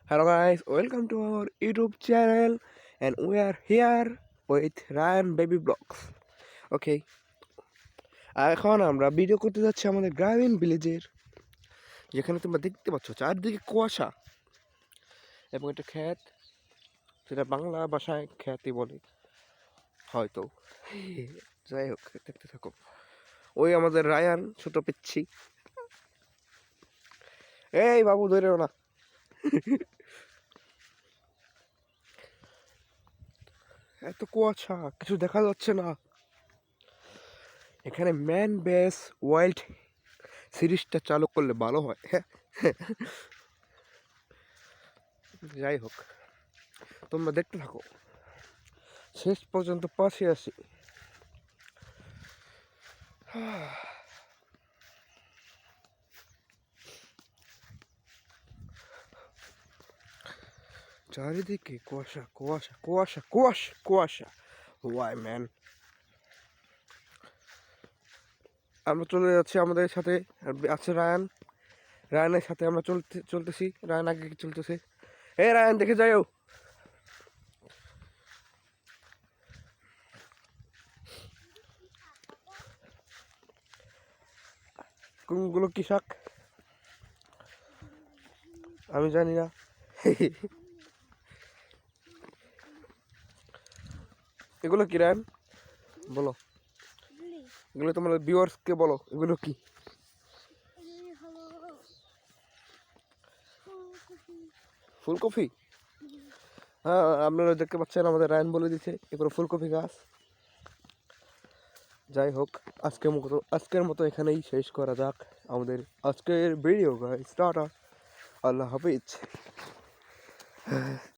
Hello guys, welcome to our YouTube channel and we are here with Ryan Baby Vlogs. Okay, এখন আমরা video করতে যাচ্ছি আমাদের গ্রামীণ ভিলেজের, যেখানে তোমরা দেখতে পাচ্ছ চারদিকে কুয়াশা এবং একটা ক্ষেত, সেটা বাংলা ভাষায় খ্যাতি বলে হয়তো। যাই হোক, দেখতে থাকো। ওই আমাদের রায়ান ছোট পিচ্ছি। এই বাবু ধরেও না। এত কুয়াশা, কিছু দেখা যাচ্ছে না। এখানে ম্যান বেস ওয়াইল্ড সিরিজটা চালু করলে ভালো হয়। যাই হোক, তোমরা দেখতে থাকো, শেষ পর্যন্ত পাশে আসি। চারিদিকে কুয়াশা কুয়াশা কুয়াশা কুয়াশা কুয়াশা। ওয়াই ম্যান, আমরা চলে যাচ্ছি, আমাদের সাথে আছে রায়ান। রায়ানের সাথে আমরা চলতেছি। রায়ান আগে চলতেছে। রায়ান দেখে যাও। কোনগুলো কি শাক আমি জানি না। এগুলো কি রায়ান বলো? এগুলো তোমার ভিউয়ার্সকে বলো, এগুলো কি? ফুলকপি? হ্যাঁ, আপনারা দেখতে পাচ্ছেন, আমাদের রায়ান বলে দিচ্ছে এগুলো ফুলকপি গাছ। যাই হোক, আজকের মতো এখানেই শেষ করা যাক আমাদের আজকের ভিডিও গাইস। টাটা, আল্লাহ হাফিজ।